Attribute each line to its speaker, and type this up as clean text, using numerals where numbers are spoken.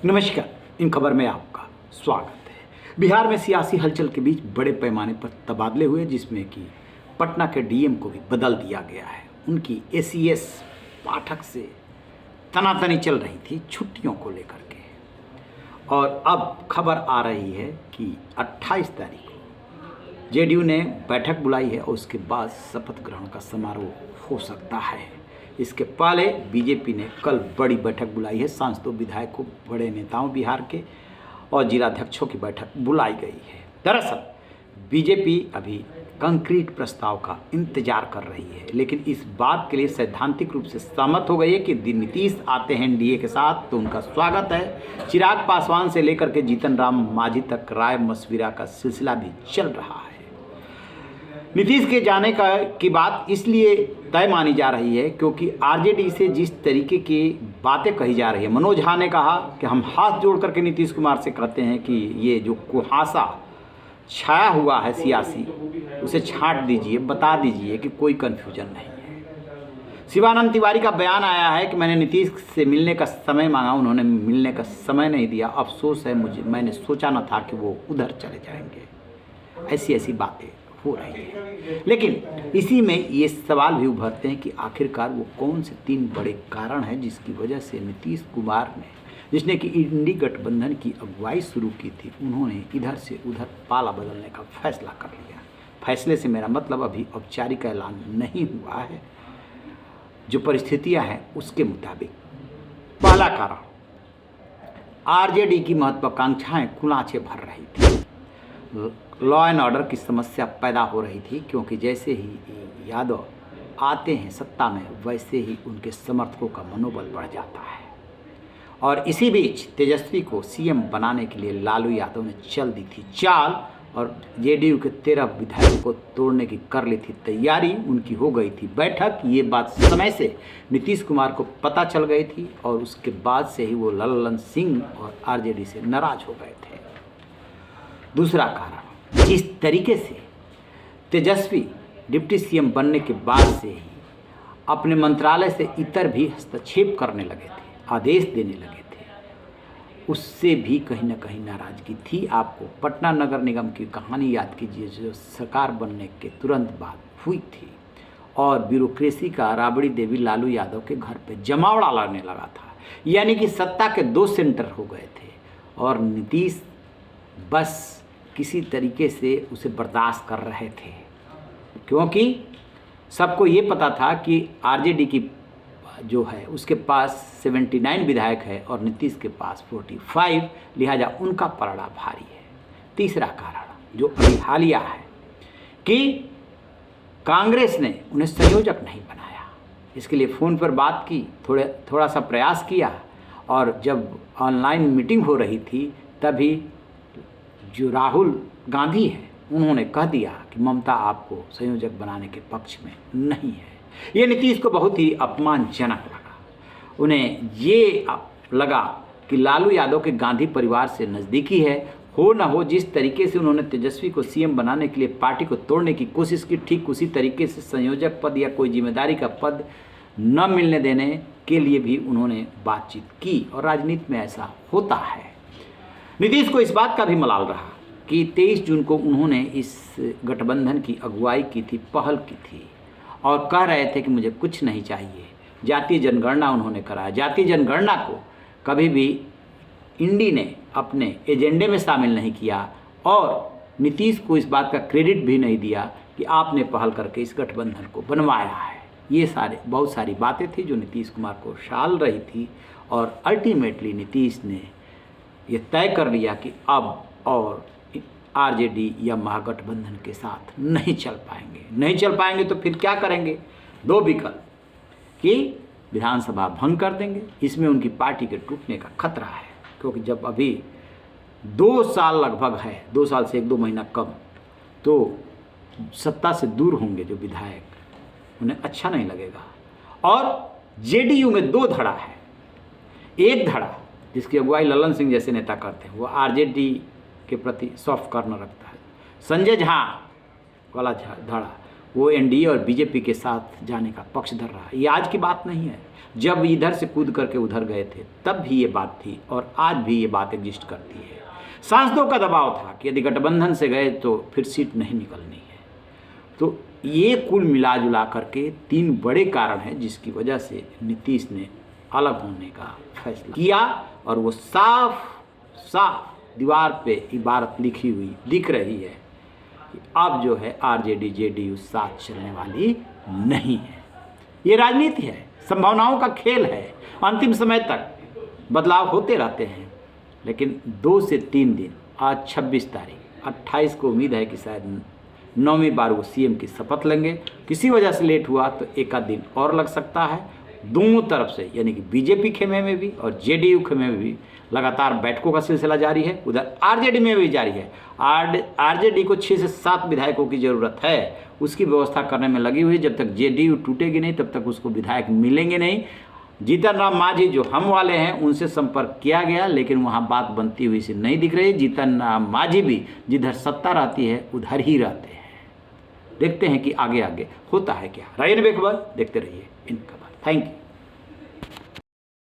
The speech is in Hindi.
Speaker 1: नमस्कार। इन खबर में आपका स्वागत है। बिहार में सियासी हलचल के बीच बड़े पैमाने पर तबादले हुए, जिसमें कि पटना के डीएम को भी बदल दिया गया है। उनकी एसीएस पाठक से तनातनी चल रही थी छुट्टियों को लेकर के, और अब खबर आ रही है कि 28 तारीख को जेडीयू ने बैठक बुलाई है और उसके बाद शपथ ग्रहण का समारोह हो सकता है। इसके पहले बीजेपी ने कल बड़ी बैठक बुलाई है। सांसदों, विधायकों, बड़े नेताओं बिहार के और जिलाध्यक्षों की बैठक बुलाई गई है। दरअसल बीजेपी अभी कंक्रीट प्रस्ताव का इंतजार कर रही है, लेकिन इस बात के लिए सैद्धांतिक रूप से सहमत हो गई है कि नीतीश आते हैं एनडीए के साथ तो उनका स्वागत है। चिराग पासवान से लेकर के जीतन राम मांझी तक राय मशविरा का सिलसिला भी चल रहा है। नीतीश के जाने की बात इसलिए तय मानी जा रही है क्योंकि आरजेडी से जिस तरीके की बातें कही जा रही है। मनोज झा ने कहा कि हम हाथ जोड़ करके नीतीश कुमार से कहते हैं कि ये जो कुहासा छाया हुआ है सियासी, उसे छांट दीजिए, बता दीजिए कि कोई कन्फ्यूजन नहीं है। शिवानंद तिवारी का बयान आया है कि मैंने नीतीश से मिलने का समय मांगा, उन्होंने मिलने का समय नहीं दिया। अफसोस है मुझे, मैंने सोचा न था कि वो उधर चले जाएंगे। ऐसी बातें हो रही है। लेकिन इसी में ये सवाल भी उभरते हैं कि आखिरकार वो कौन से 3 बड़े कारण हैं जिसकी वजह से नीतीश कुमार ने, जिसने कि इंडी गठबंधन की अगुवाई शुरू की थी, उन्होंने इधर से उधर पाला बदलने का फैसला कर लिया। फैसले से मेरा मतलब अभी औपचारिक ऐलान नहीं हुआ है। जो परिस्थितियां हैं उसके मुताबिक पहला कारण, आरजेडी की महत्वाकांक्षाएं कुलाचे भर रही थी। लॉ एंड ऑर्डर की समस्या पैदा हो रही थी क्योंकि जैसे ही यादव आते हैं सत्ता में, वैसे ही उनके समर्थकों का मनोबल बढ़ जाता है। और इसी बीच तेजस्वी को सीएम बनाने के लिए लालू यादव ने चल दी थी चाल और जेडीयू के 13 विधायकों को तोड़ने की कर ली थी तैयारी। उनकी हो गई थी बैठक। ये बात समय से नीतीश कुमार को पता चल गई थी और उसके बाद से ही वो लल्लन सिंह और आरजेडी से नाराज हो गए थे। दूसरा कारण, जिस तरीके से तेजस्वी डिप्टी सीएम बनने के बाद से ही अपने मंत्रालय से इतर भी हस्तक्षेप करने लगे थे, आदेश देने लगे थे, उससे भी कहीं ना कहीं नाराजगी थी। आपको पटना नगर निगम की कहानी याद कीजिए, जो सरकार बनने के तुरंत बाद हुई थी और ब्यूरोक्रेसी का राबड़ी देवी लालू यादव के घर पे जमावड़ा लगने लगा था। यानी कि सत्ता के 2 सेंटर हो गए थे और नीतीश बस किसी तरीके से उसे बर्दाश्त कर रहे थे, क्योंकि सबको ये पता था कि आरजेडी की जो है उसके पास 79 विधायक है और नीतीश के पास 45, लिहाजा उनका पलड़ा भारी है। तीसरा कारण जो अभी हालिया है कि कांग्रेस ने उन्हें संयोजक नहीं बनाया। इसके लिए फ़ोन पर बात की, थोड़ा सा प्रयास किया, और जब ऑनलाइन मीटिंग हो रही थी तभी जो राहुल गांधी हैं उन्होंने कह दिया कि ममता आपको संयोजक बनाने के पक्ष में नहीं है। ये नीतीश को बहुत ही अपमानजनक लगा। उन्हें ये लगा कि लालू यादव के गांधी परिवार से नज़दीकी है। हो न हो, जिस तरीके से उन्होंने तेजस्वी को सीएम बनाने के लिए पार्टी को तोड़ने की कोशिश की, ठीक उसी तरीके से संयोजक पद या कोई जिम्मेदारी का पद न मिलने देने के लिए भी उन्होंने बातचीत की, और राजनीति में ऐसा होता है। नीतीश को इस बात का भी मलाल रहा कि 23 जून को उन्होंने इस गठबंधन की अगुवाई की थी, पहल की थी, और कह रहे थे कि मुझे कुछ नहीं चाहिए। जातीय जनगणना उन्होंने कराया। जातीय जनगणना को कभी भी इंडी ने अपने एजेंडे में शामिल नहीं किया और नीतीश को इस बात का क्रेडिट भी नहीं दिया कि आपने पहल करके इस गठबंधन को बनवाया है। ये बहुत सारी बातें थी जो नीतीश कुमार को शाल रही थी, और अल्टीमेटली नीतीश ने ये तय कर लिया कि अब और आरजेडी या महागठबंधन के साथ नहीं चल पाएंगे तो फिर क्या करेंगे? 2 विकल्प, कि विधानसभा भंग कर देंगे, इसमें उनकी पार्टी के टूटने का खतरा है, क्योंकि जब अभी 2 साल लगभग है, 2 साल से 1-2 महीना कम, तो सत्ता से दूर होंगे जो विधायक, उन्हें अच्छा नहीं लगेगा। और जेडीयू में 2 धड़ा है। एक धड़ा जिसकी अगुवाई लल्लन सिंह जैसे नेता करते हैं, वो आरजेडी के प्रति सॉफ्ट कॉर्नर रखता है। संजय झा वाला धड़ा, वो एनडीए और बीजेपी के साथ जाने का पक्ष धर रहा है। ये आज की बात नहीं है, जब इधर से कूद करके उधर गए थे तब भी ये बात थी और आज भी ये बात एग्जिस्ट करती है। सांसदों का दबाव था कि यदि गठबंधन से गए तो फिर सीट नहीं निकलनी है। तो ये कुल मिला जुला करके 3 बड़े कारण हैं जिसकी वजह से नीतीश ने अलग होने का फैसला किया और वो साफ साफ दीवार पे इबारत लिखी हुई दिख रही है कि अब जो है आरजेडी जेडीयू साथ चलने वाली नहीं है। ये राजनीति है, संभावनाओं का खेल है, अंतिम समय तक बदलाव होते रहते हैं। लेकिन 2 से 3 दिन, आज 26 तारीख, 28 को उम्मीद है कि शायद 9वीं बार वो सीएम की शपथ लेंगे। किसी वजह से लेट हुआ तो एक आध दिन और लग सकता है। दोनों तरफ से यानी कि बीजेपी खेमे में भी और जेडीयू खेमे में भी लगातार बैठकों का सिलसिला जारी है। उधर आरजेडी में भी जारी है। आरजेडी को 6 से 7 विधायकों की ज़रूरत है, उसकी व्यवस्था करने में लगी हुई। जब तक जेडीयू टूटेगी नहीं तब तक उसको विधायक मिलेंगे नहीं। जीतन राम मांझी जो हम वाले हैं उनसे संपर्क किया गया, लेकिन वहाँ बात बनती हुई से नहीं दिख रही। जीतन राम मांझी भी जिधर सत्ता रहती है उधर ही रहते हैं। देखते हैं कि आगे आगे होता है क्या। रायन बेखबर देखते रहिए इन खबर। Thank you.